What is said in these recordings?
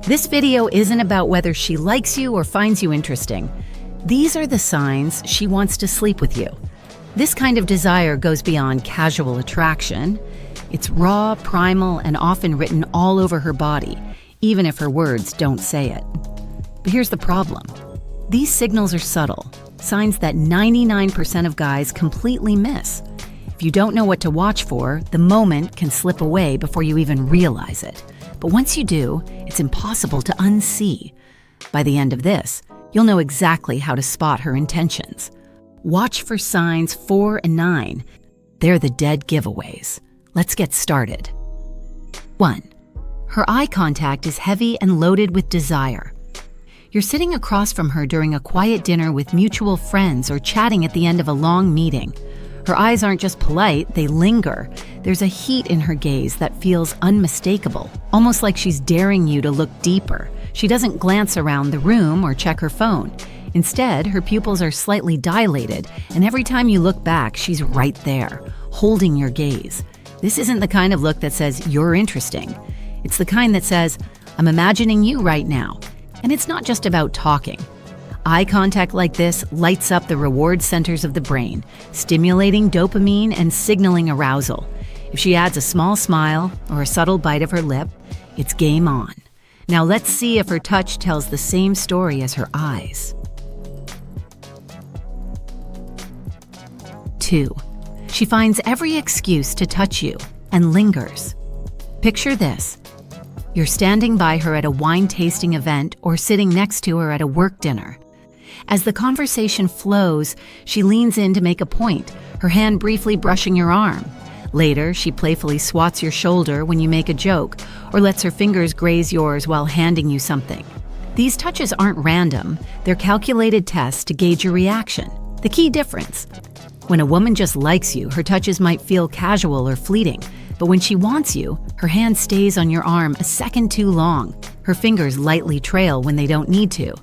This video isn't about whether she likes you or finds you interesting. These are the signs she wants to sleep with you. This kind of desire goes beyond casual attraction. It's raw, primal, and often written all over her body, even if her words don't say it. But here's the problem. These signals are subtle, signs that 99% of guys completely miss. If you don't know what to watch for, the moment can slip away before you even realize it. But once you do, it's impossible to unsee. By the end of this, you'll know exactly how to spot her intentions. Watch for signs 4 and 9. They're the dead giveaways. Let's get started. 1. Her eye contact is heavy and loaded with desire. You're sitting across from her during a quiet dinner with mutual friends or chatting at the end of a long meeting. Her eyes aren't just polite, they linger. There's a heat in her gaze that feels unmistakable, almost like she's daring you to look deeper. She doesn't glance around the room or check her phone. Instead, her pupils are slightly dilated, and every time you look back, she's right there, holding your gaze. This isn't the kind of look that says, "You're interesting." It's the kind that says, "I'm imagining you right now." And it's not just about talking. Eye contact like this lights up the reward centers of the brain, stimulating dopamine and signaling arousal. If she adds a small smile or a subtle bite of her lip, it's game on. Now let's see if her touch tells the same story as her eyes. 2. She finds every excuse to touch you and lingers. Picture this. You're standing by her at a wine tasting event or sitting next to her at a work dinner. As the conversation flows, she leans in to make a point, her hand briefly brushing your arm. Later, she playfully swats your shoulder when you make a joke, or lets her fingers graze yours while handing you something. These touches aren't random, they're calculated tests to gauge your reaction. The key difference: when a woman just likes you, her touches might feel casual or fleeting, but when she wants you, her hand stays on your arm a second too long, her fingers lightly trail when they don't need to,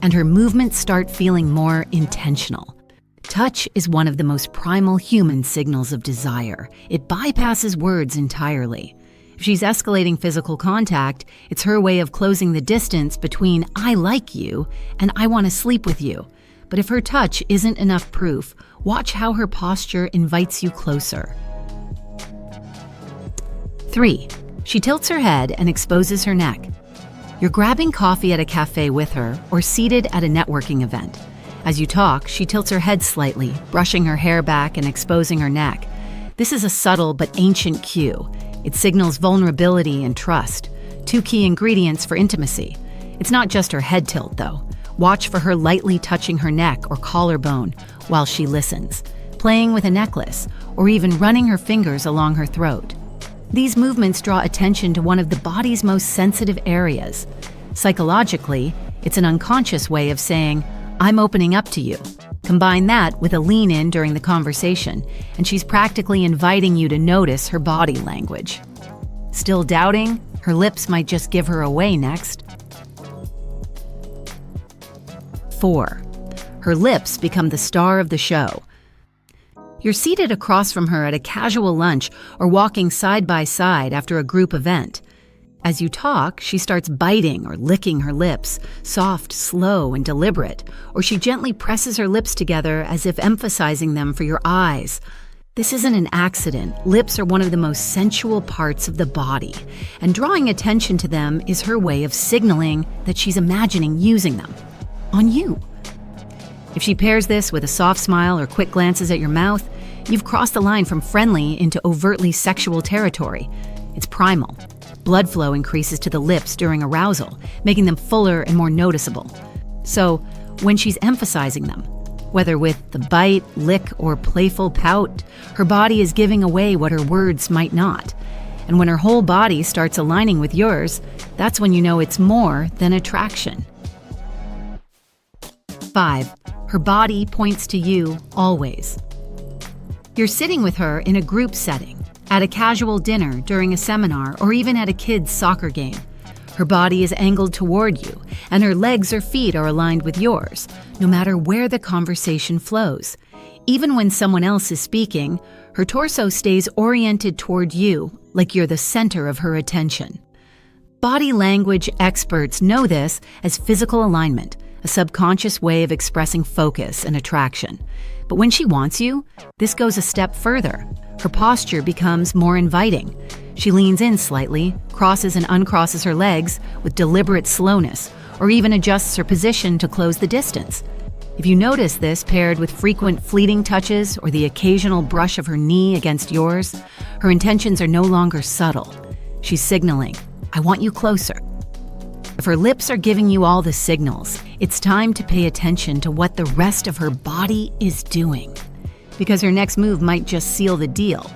and her movements start feeling more intentional. Touch is one of the most primal human signals of desire. It bypasses words entirely. If she's escalating physical contact, it's her way of closing the distance between "I like you" and "I want to sleep with you." But if her touch isn't enough proof, watch how her posture invites you closer. 3. She tilts her head and exposes her neck. You're grabbing coffee at a cafe with her or seated at a networking event. As you talk, she tilts her head slightly, brushing her hair back and exposing her neck. This is a subtle but ancient cue. It signals vulnerability and trust, two key ingredients for intimacy. It's not just her head tilt, though. Watch for her lightly touching her neck or collarbone while she listens, playing with a necklace, or even running her fingers along her throat. These movements draw attention to one of the body's most sensitive areas. Psychologically, it's an unconscious way of saying, "I'm opening up to you." Combine that with a lean in during the conversation, and she's practically inviting you to notice her body language. Still doubting? Her lips might just give her away next. 4. Her lips become the star of the show. You're seated across from her at a casual lunch or walking side by side after a group event. As you talk, she starts biting or licking her lips, soft, slow, and deliberate, or she gently presses her lips together as if emphasizing them for your eyes. This isn't an accident. Lips are one of the most sensual parts of the body, and drawing attention to them is her way of signaling that she's imagining using them on you. If she pairs this with a soft smile or quick glances at your mouth, you've crossed the line from friendly into overtly sexual territory. It's primal. Blood flow increases to the lips during arousal, making them fuller and more noticeable. So, when she's emphasizing them, whether with the bite, lick, or playful pout, her body is giving away what her words might not. And when her whole body starts aligning with yours, that's when you know it's more than attraction. 5. Her body points to you always. You're sitting with her in a group setting, at a casual dinner, during a seminar, or even at a kid's soccer game. Her body is angled toward you, and her legs or feet are aligned with yours, no matter where the conversation flows. Even when someone else is speaking, her torso stays oriented toward you, like you're the center of her attention. Body language experts know this as physical alignment, a subconscious way of expressing focus and attraction. But when she wants you, this goes a step further. Her posture becomes more inviting. She leans in slightly, crosses and uncrosses her legs with deliberate slowness, or even adjusts her position to close the distance. If you notice this paired with frequent fleeting touches or the occasional brush of her knee against yours, her intentions are no longer subtle. She's signaling, "I want you closer." If her lips are giving you all the signals, it's time to pay attention to what the rest of her body is doing, because her next move might just seal the deal.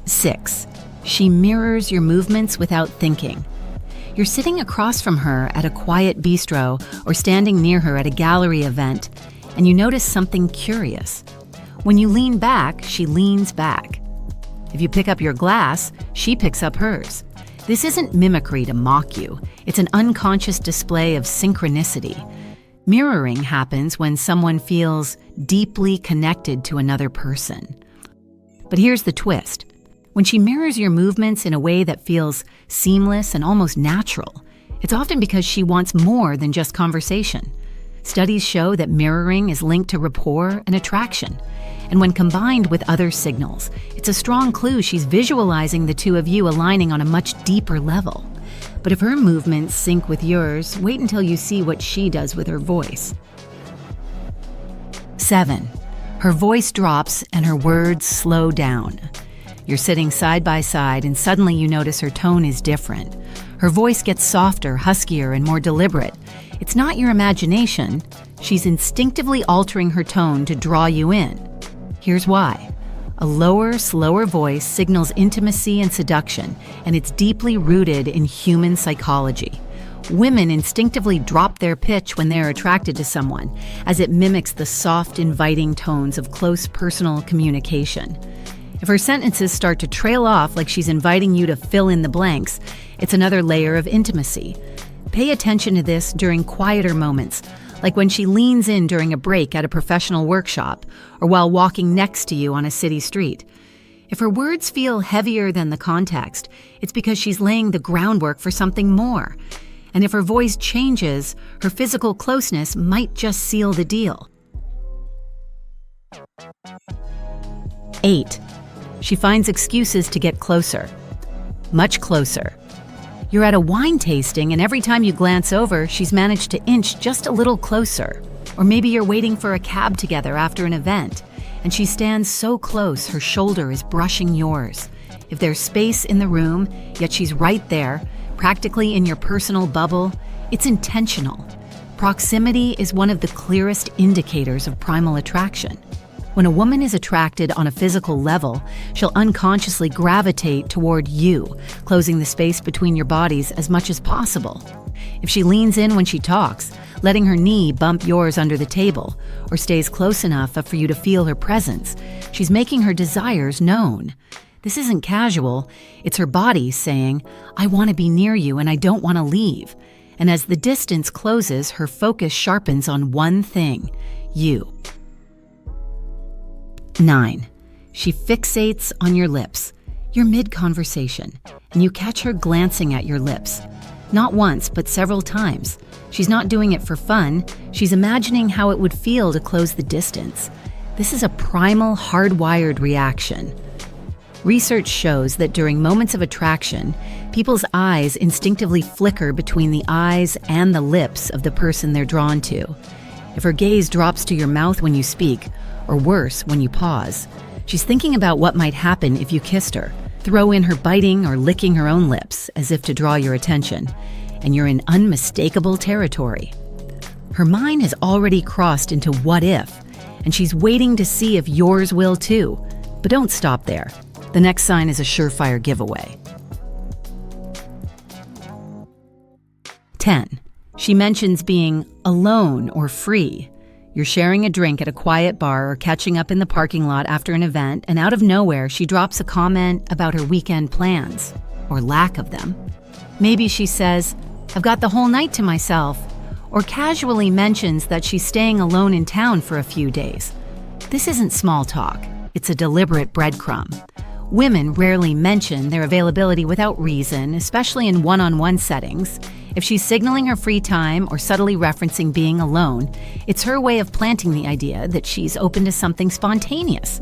6. She mirrors your movements without thinking. You're sitting across from her at a quiet bistro or standing near her at a gallery event, and you notice something curious. When you lean back, she leans back. If you pick up your glass, she picks up hers. This isn't mimicry to mock you. It's an unconscious display of synchronicity. Mirroring happens when someone feels deeply connected to another person. But here's the twist. When she mirrors your movements in a way that feels seamless and almost natural, it's often because she wants more than just conversation. Studies show that mirroring is linked to rapport and attraction. And when combined with other signals, it's a strong clue she's visualizing the two of you aligning on a much deeper level. But if her movements sync with yours, wait until you see what she does with her voice. 7. Her voice drops and her words slow down. You're sitting side by side and suddenly you notice her tone is different. Her voice gets softer, huskier, and more deliberate. It's not your imagination. She's instinctively altering her tone to draw you in. Here's why. A lower, slower voice signals intimacy and seduction, and it's deeply rooted in human psychology. Women instinctively drop their pitch when they're attracted to someone, as it mimics the soft, inviting tones of close personal communication. If her sentences start to trail off like she's inviting you to fill in the blanks, it's another layer of intimacy. Pay attention to this during quieter moments, like when she leans in during a break at a professional workshop or while walking next to you on a city street. If her words feel heavier than the context, it's because she's laying the groundwork for something more. And if her voice changes, her physical closeness might just seal the deal. 8. She finds excuses to get closer. Much closer. You're at a wine tasting, and every time you glance over, she's managed to inch just a little closer. Or maybe you're waiting for a cab together after an event, and she stands so close her shoulder is brushing yours. If there's space in the room, yet she's right there, practically in your personal bubble, it's intentional. Proximity is one of the clearest indicators of primal attraction. When a woman is attracted on a physical level, she'll unconsciously gravitate toward you, closing the space between your bodies as much as possible. If she leans in when she talks, letting her knee bump yours under the table, or stays close enough for you to feel her presence, she's making her desires known. This isn't casual, it's her body saying, "I want to be near you and I don't want to leave." And as the distance closes, her focus sharpens on one thing, you. 9. She fixates on your lips. You're mid-conversation, and you catch her glancing at your lips. Not once, but several times. She's not doing it for fun. She's imagining how it would feel to close the distance. This is a primal, hardwired reaction. Research shows that during moments of attraction, people's eyes instinctively flicker between the eyes and the lips of the person they're drawn to. If her gaze drops to your mouth when you speak, or worse, when you pause, she's thinking about what might happen if you kissed her. Throw in her biting or licking her own lips as if to draw your attention, and you're in unmistakable territory. Her mind has already crossed into what if, and she's waiting to see if yours will too. But don't stop there. The next sign is a surefire giveaway. 10. She mentions being alone or free. You're sharing a drink at a quiet bar or catching up in the parking lot after an event, and out of nowhere, she drops a comment about her weekend plans, or lack of them. Maybe she says, "I've got the whole night to myself," or casually mentions that she's staying alone in town for a few days. This isn't small talk. It's a deliberate breadcrumb. Women rarely mention their availability without reason, especially in one-on-one settings. If she's signaling her free time or subtly referencing being alone, it's her way of planting the idea that she's open to something spontaneous.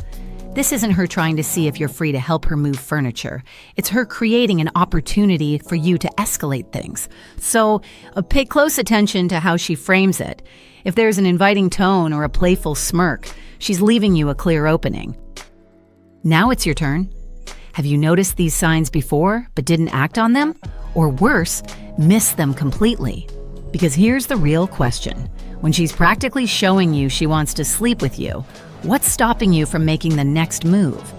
This isn't her trying to see if you're free to help her move furniture. It's her creating an opportunity for you to escalate things. So pay close attention to how she frames it. If there's an inviting tone or a playful smirk, she's leaving you a clear opening. Now it's your turn. Have you noticed these signs before but didn't act on them? Or worse, missed them completely? Because here's the real question. When she's practically showing you she wants to sleep with you, what's stopping you from making the next move?